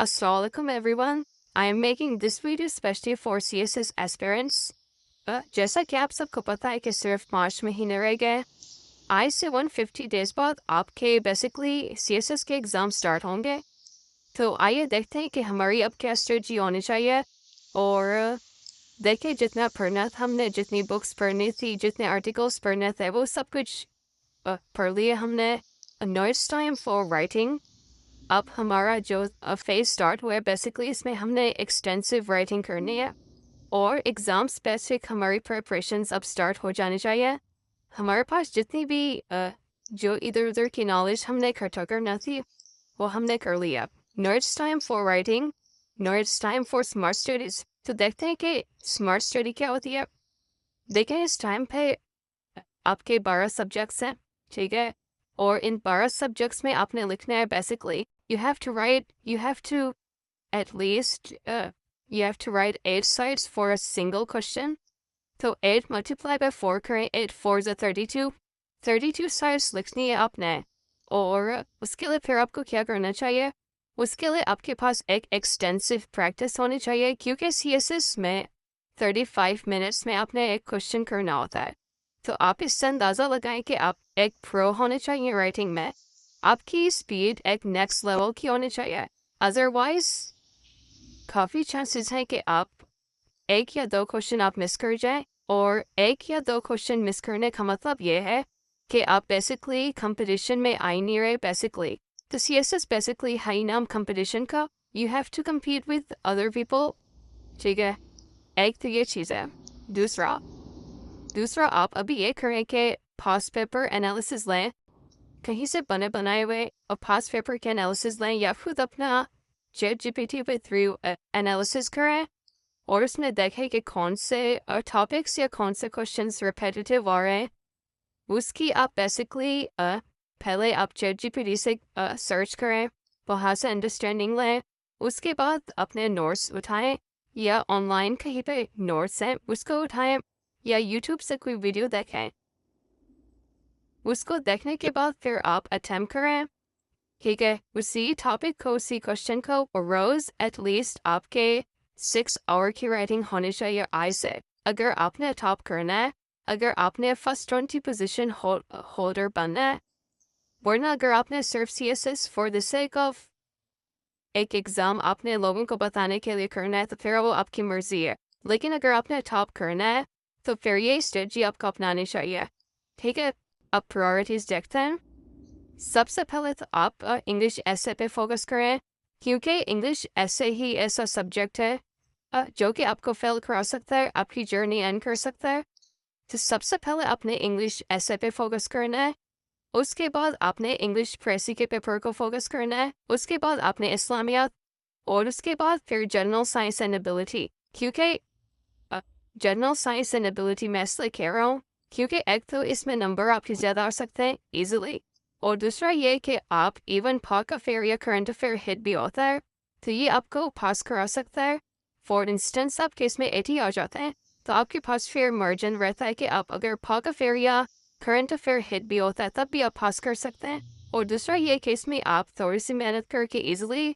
Assalamualaikum everyone. I am making this video especially for CSS aspirants. जैसा कि आप सबको पता है कि सिर्फ 5 महीने रह गए, आज से 150 डेज बाद आपके बेसिकली CSS के एग्ज़ाम स्टार्ट होंगे। तो आइए देखते हैं कि हमारी अब क्या स्ट्रेटजी होनी चाहिए और देखिए जितना पढ़ना था हमने, जितनी बुक्स पढ़नी थी, जितने आर्टिकल्स पढ़ने थे, वो सब कुछ पढ़ लिए हमने। Now it's time for writing. अब हमारा जो फेज स्टार्ट हुआ है बेसिकली इसमें हमने एक्सटेंसिव राइटिंग करनी है और एग्ज़ाम स्पेसिफिक हमारी प्रिपरेशंस अब स्टार्ट हो जानी चाहिए। हमारे पास जितनी भी जो इधर उधर की नॉलेज हमने इकट्ठा करना थी वो हमने कर लिया। Now it's time for writing. Now it's time for smart studies. तो देखते हैं कि स्मार्ट स्टडी क्या होती है। देखें इस टाइम पे आपके 12 सब्जेक्ट्स हैं, ठीक है, और इन 12 सब्जेक्ट्स में आपने लिखना है basically you have to at least 8 sides for a single question. So 8 multiplied by 4 करें, 8 4s are 32. 32 sides लिखनी है आपने और उसके लिए फिर आपको क्या करना चाहिए? उसके लिए आपके पास एक एक्सटेंसिव प्रैक्टिस होनी चाहिए क्योंकि CSS में 35 मिनट्स में आपने एक क्वेश्चन करना होता है। तो आप इससे अंदाज़ा लगाएं कि आप एक प्रो होने चाहिए राइटिंग में। आपकी स्पीड एक नेक्स्ट लेवल की होनी चाहिए, अदरवाइज काफ़ी चांसेस हैं कि आप 1 या 2 क्वेश्चन आप मिस कर जाएं, और 1 या 2 क्वेश्चन मिस करने का मतलब ये है कि आप बेसिकली कंपटीशन में आ ही नहीं रहे बेसिकली। तो CSS बेसिकली है ही नाम कंपटीशन का, you have to compete with other people, ठीक है। एक तो ये चीज़ है। दूसरा आप अभी ये करें कि पास्ट पेपर एनालिसिस लें, कहीं से बने बनाए हुए और पास्ट पेपर के एनालिसिस लें या खुद अपना ChatGPT पे थ्रू एनालिसिस करें और उसमें देखें कि कौन से टॉपिक्स या कौन से क्वेश्चंस रिपीटेटिव आ रहे हैं। उसकी आप बेसिकली पहले आप ChatGPT से सर्च करें, वहाँ से अंडरस्टैंडिंग लें, उसके बाद अपने नोट्स उठाएं या ऑनलाइन कहीं पे नोट्स हैं उसको उठाएं या यूट्यूब से कोई वीडियो देखें। उसको देखने के बाद फिर आप अटेम्प्ट करें, ठीक है, उसी टॉपिक को, उसी क्वेश्चन को, और रोज़ एटलीस्ट आपके 6 आवर की राइटिंग होनी चाहिए आज से। अगर आपने टॉप करना है, अगर आपने फर्स्ट 20 पोजीशन होल्डर बनना है, वरना अगर आपने सिर्फ CSS for the sake of एक एग्ज़ाम आपने लोगों को बताने के लिए करना है तो फिर वो आपकी मर्ज़ी है। लेकिन अगर आपने टॉप करना है तो फिर ये स्ट्रेटजी आपको अपनानी चाहिए, ठीक है। अब प्रायोरिटीज़ देखते हैं। सबसे पहले तो आप इंग्लिश एसे पे फोकस करें क्योंकि इंग्लिश एसे ही ऐसा सब्जेक्ट है जो कि आपको फेल करा सकता है, आपकी जर्नी एंड कर सकता है। तो सबसे पहले आपने इंग्लिश एसे पे फोकस करना है, उसके बाद आपने इंग्लिश प्रेसी के पेपर को फोकस करना है, उसके बाद आपने इस्लामियात, और उसके बाद फिर जनरल साइंस एंड एबिलिटी। क्योंकि जनरल साइंस एंड एबिलिटी मैं इसलिए कह रहा हूँ क्योंकि एक तो इसमें नंबर आपके ज़्यादा आ सकते हैं ईजिली, और दूसरा ये कि आप इवन पॉक अफेयर या करंट अफेयर हिट भी होता है तो ये आपको पास करा सकता है। फॉर इंस्टेंस आप केस में 80 आ जाते हैं तो आपके पास फिर मार्जिन रहता है कि आप अगर पॉक अफेयर या करंट अफेयर हिट भी होता है तब भी आप पास कर सकते हैं। और दूसरा ये केस में आप थोड़ी सी मेहनत करके ईजिली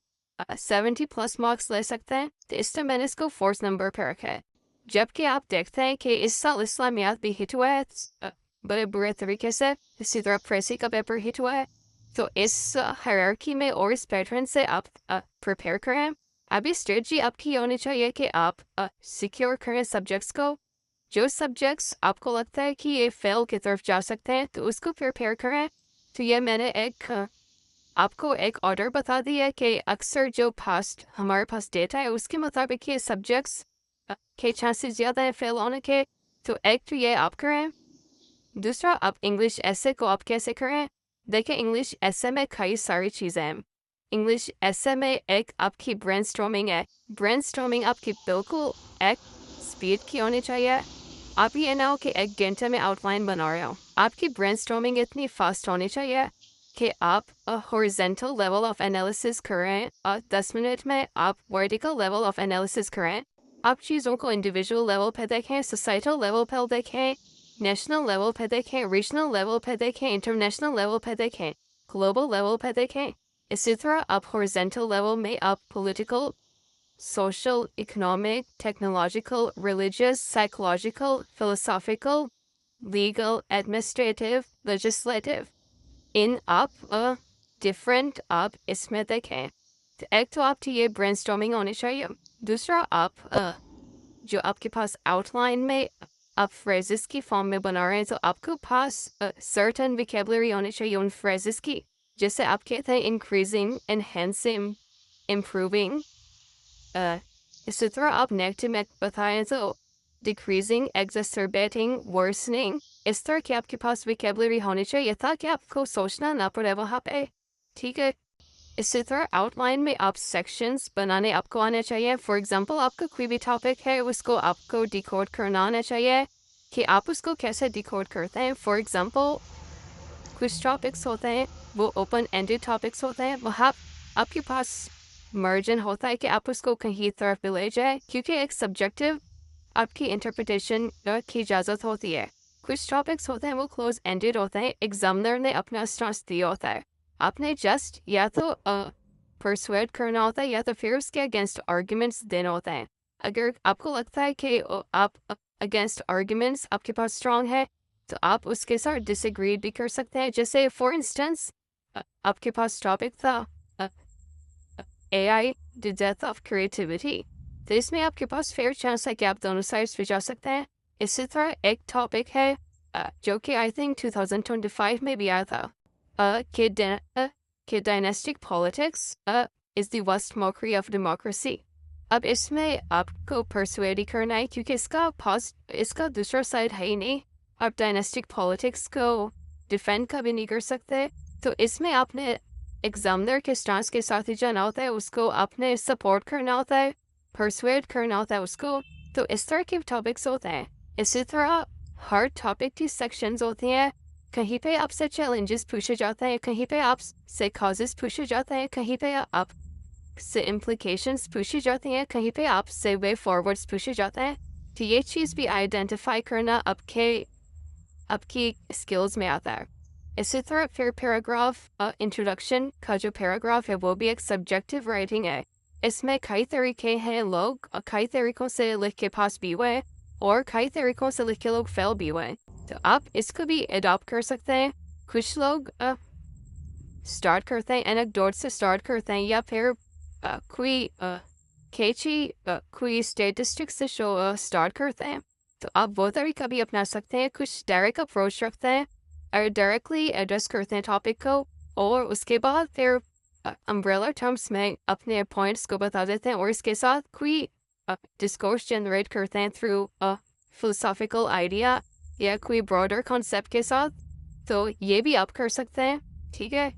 70+ मार्क्स ले सकते हैं। तो इससे मैंने इसको फोर्थ नंबर पर रखा है। जबकि आप देखते हैं कि इस साल इस्लामियात भी हिट हुआ है बड़े बुरे तरीके से, इसी तरह प्रेसी का पेपर हिट हुआ है। तो इस हायरार्की में और इस पैटर्न से आप प्रिपेयर करें। अभी स्ट्रेटजी आपकी होनी चाहिए कि आप सिक्योर करें सब्जेक्ट्स को। जो सब्जेक्ट्स आपको लगता है कि ये फेल की तरफ जा सकते हैं तो उसको प्रिपेयर करें। तो ये मैंने आपको एक ऑर्डर बता दिया है कि अक्सर जो हमारे पास डेटा है उसके मुताबिक ये सब्जेक्ट्स के चांसेस ज़्यादा हैं फेल होने के। तो एक तो ये आप करें। दूसरा, आप इंग्लिश एसे को आप कैसे करें? देखें, इंग्लिश एसे में कई सारी चीज़ें हैं। इंग्लिश एसे में एक आपकी ब्रेनस्टॉर्मिंग है। ब्रेनस्टॉर्मिंग आपकी बिल्कुल एक स्पीड की होनी चाहिए। आप ये ना हो कि 1 घंटे में आउटलाइन बना रहे हो। आपकी ब्रेनस्टॉर्मिंग इतनी फास्ट होनी चाहिए कि आप हॉरिजॉन्टल लेवल ऑफ एनालिसिस करें और 10 मिनट में आप वर्टिकल लेवल ऑफ एनालिसिस करें। आप चीज़ों को इंडिविजुअल लेवल पे देखें, सोसाइटल लेवल पे देखें, नेशनल लेवल पे देखें, रीजनल लेवल पे देखें, इंटरनेशनल लेवल पे देखें, ग्लोबल लेवल पे देखें। इसी तरह आप हॉरिजेंटल लेवल में आप political, social, economic, technological, religious, psychological, philosophical, legal, administrative, legislative. इन आप different आप इसमें देखें। तो एक तो आपकी ये brainstorming होनी चाहिए। दूसरा आप जो आपके पास outline में आप phrases की form में बना रहे हैं तो आपको पास certain vocabulary होनी चाहिए उन phrases की जैसे आप कहते हैं increasing, enhancing, improving। इसी तरह आप नेगेटिव में बताएं तो decreasing, exacerbating, worsening। इस तरह की आपके पास vocabulary होनी चाहिए ताकि आपको सोचना ना पड़े वहाँ पे। ठीक है। इसी तरह आउटलाइन में आप सेक्शंस बनाने आपको आने चाहिए। फॉर एग्जांपल आपका कोई भी टॉपिक है उसको आपको डिकोड करना आना चाहिए कि आप उसको कैसे डिकोड करते हैं। फॉर एग्जांपल कुछ टॉपिक्स होते हैं वो ओपन एंडेड टॉपिक्स होते हैं, वहाँ आपके पास मार्जिन होता है कि आप उसको कहीं तरफ भी ले जाए क्योंकि एक सब्जेक्टिव आपकी इंटरप्रिटेशन की इजाज़त होती है। कुछ टॉपिक्स होते हैं वो क्लोज एंडेड होते हैं, एग्जामिनर ने अपना स्टांस दिया होता है, आपने जस्ट या तो परसुएड करना होता है या तो फिर उसके अगेंस्ट आर्ग्यूमेंट्स देना होता है। अगर आपको लगता है कि आप अगेंस्ट आर्ग्यूमेंट्स आपके पास स्ट्रांग है तो आप उसके साथ डिसएग्री भी कर सकते हैं। जैसे फॉर इंस्टेंस आपके पास टॉपिक था AI the death of creativity, तो इसमें आपके पास फेयर चांस है कि आप दोनों साइड्स पे जा सकते हैं। इसी तरह एक टॉपिक है जो कि आई थिंक 2025 में भी आया था कि dynastic politics is the worst mockery of democracy. अब इसमें आपको परसुएड करना है क्योंकि इसका दूसरा साइड है ही नहीं, आप डायनेस्टिक पॉलिटिक्स को डिफेंड कभी नहीं कर सकते। तो इसमें आपने एग्जामिनर के स्टांस के साथ ही जाना होता है, उसको आपने सपोर्ट करना होता है, परसुएड करना होता है उसको। तो इस तरह के टॉपिक्स होते हैं। इसी तरह हर टॉपिक की सेक्शंस होती हैं, कहीं पे आपसे चैलेंजेस पूछे जाते हैं, कहीं पे आपसे कॉजेस पूछे जाते हैं, कहीं पे आपसे इम्प्लिकेशंस पूछी जाती हैं, कहीं पे आपसे वे फॉरवर्ड्स पूछे जाते हैं। तो ये चीज़ भी आइडेंटिफाई करना आपकी स्किल्स में आता है। इसी तरह फिर पैराग्राफ इंट्रोडक्शन का जो पैराग्राफ है वो भी एक सब्जेक्टिव राइटिंग है। इसमें कई तरीके हैं, लोग कई तरीक़ों से लिख के पास भी हुए और कई तरीक़ों से लिख के लोग फेल भी हुए, तो आप इसको भी अडॉप्ट कर सकते हैं। कुछ लोग स्टार्ट करते हैं एनेक्डोट से स्टार्ट करते हैं या फिर कोई कोई स्टेटिस्टिक्स से स्टार्ट करते हैं, तो आप वो तरीका भी अपना सकते हैं। कुछ डायरेक्ट अप्रोच रखते हैं और डायरेक्टली एड्रेस करते हैं टॉपिक को और उसके बाद फिर अम्ब्रेला टर्म्स में अपने पॉइंट्स को बता देते हैं और इसके साथ कोई डिस्कोर्स जनरेट करते हैं थ्रू फिलोसॉफिकल आइडिया या कोई ब्रॉडर कॉन्सेप्ट के साथ। तो ये भी आप कर सकते हैं। ठीक है।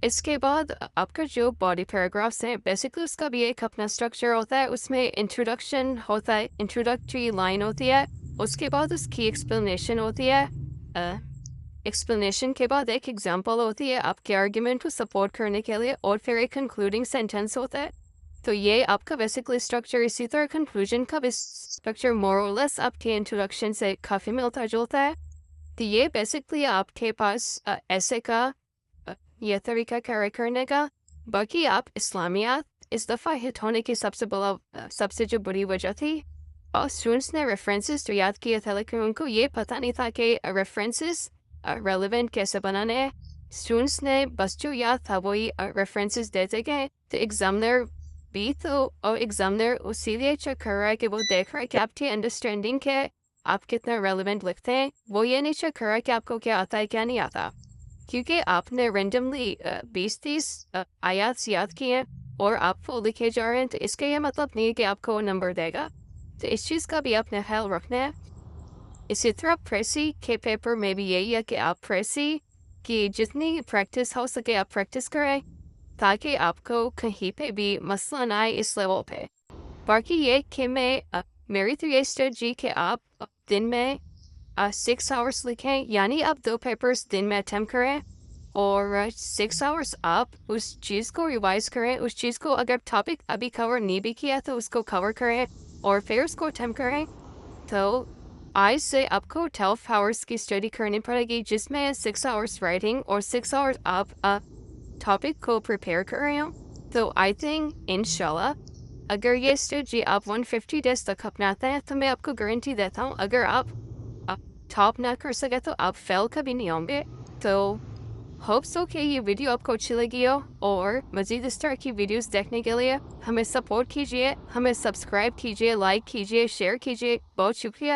इसके बाद आपका जो बॉडी पैराग्राफ्स हैं बेसिकली उसका भी एक अपना स्ट्रक्चर होता है। उसमें इंट्रोडक्शन होता है, इंट्रोडक्टरी लाइन होती है, उसके बाद उसकी एक्सप्लेनेशन होती है, एक्सप्लेनेशन के बाद एक एग्जांपल होती है आपके आर्ग्यूमेंट को सपोर्ट करने के लिए और फिर एक कंक्लूडिंग सेंटेंस होता है। तो ये आपका बेसिकली स्ट्रक्चर। इसी तरह कंक्लूजन का भी स्ट्रक्चर मोर और लेस आपके इंट्रोडक्शन से काफ़ी मिलता जुलता है। तो ये बेसिकली आपके पास ऐसे का यह तरीका कैरी करने का। बाकी आप इस्लामियात इस दफ़ा हिट होने की सबसे जो बड़ी वजह थी और स्टूडेंट्स ने रेफरेंसेस तो याद किए थे लेकिन उनको ये पता नहीं था कि रेफरेंसेस रेलेवेंट कैसे बनाने हैं। स्टूडेंट्स ने बस जो याद था वही रेफरेंसेस देते गए। तो एग्जामिनर भी और एग्जामिनर इसीलिए चेक कर रहा है कि वो देख रहा है कि आपकी अंडरस्टैंडिंग के आप कितना रेलेवेंट लिखते हैं। वो ये नहीं चेक कर रहा है कि आपको क्या आता है क्या नहीं आता, क्योंकि आपने रेंडमली 20-30 आयात याद किए और आप वो लिखे जा रहे हैं, तो इसका ये मतलब नहीं है कि आपको नंबर देगा। तो इस चीज़ का भी आपने ख्याल रखना है। इसी तरह प्रेसी के पेपर में भी यही है कि आप प्रेसी की जितनी प्रैक्टिस हो सके आप प्रैक्टिस करें ताकि आपको कहीं पे भी मसला ना आए इस लेवल पे। बाकी ये कि मेरी तो ये स्ट्रेटजी कि आप दिन में 6 आवर्स लिखें, यानी आप 2 पेपर्स दिन में अटेम्प्ट करें और 6 आवर्स आप उस चीज़ को रिवाइज करें। उस चीज़ को अगर टॉपिक अभी कवर नहीं भी किया तो उसको कवर करें और फिर उसको अटेम्प्ट करें। तो आज से आपको 12 आवर्स की स्टडी करनी पड़ेगी जिसमें 6 आवर्स राइटिंग और 6 आवर्स आप ٹاپک کو پریپیئر کر رہے ہوں تو آئی تھنک انشاءاللہ اگر یہ اسٹریٹجی آپ 150 ڈیز تک اپناتے ہیں تو میں آپ کو گارنٹی دیتا ہوں اگر آپ ٹاپ نہ کر سکے تو آپ فیل کبھی نہیں ہوں گے. تو ہوپ سو کہ یہ ویڈیو آپ کو اچھی لگی ہو اور مزید اس طرح کی ویڈیوز دیکھنے کے لیے ہمیں سپورٹ کیجیے, ہمیں سبسکرائب کیجیے, لائک کیجیے, شیئر کیجیے. بہت شکریہ.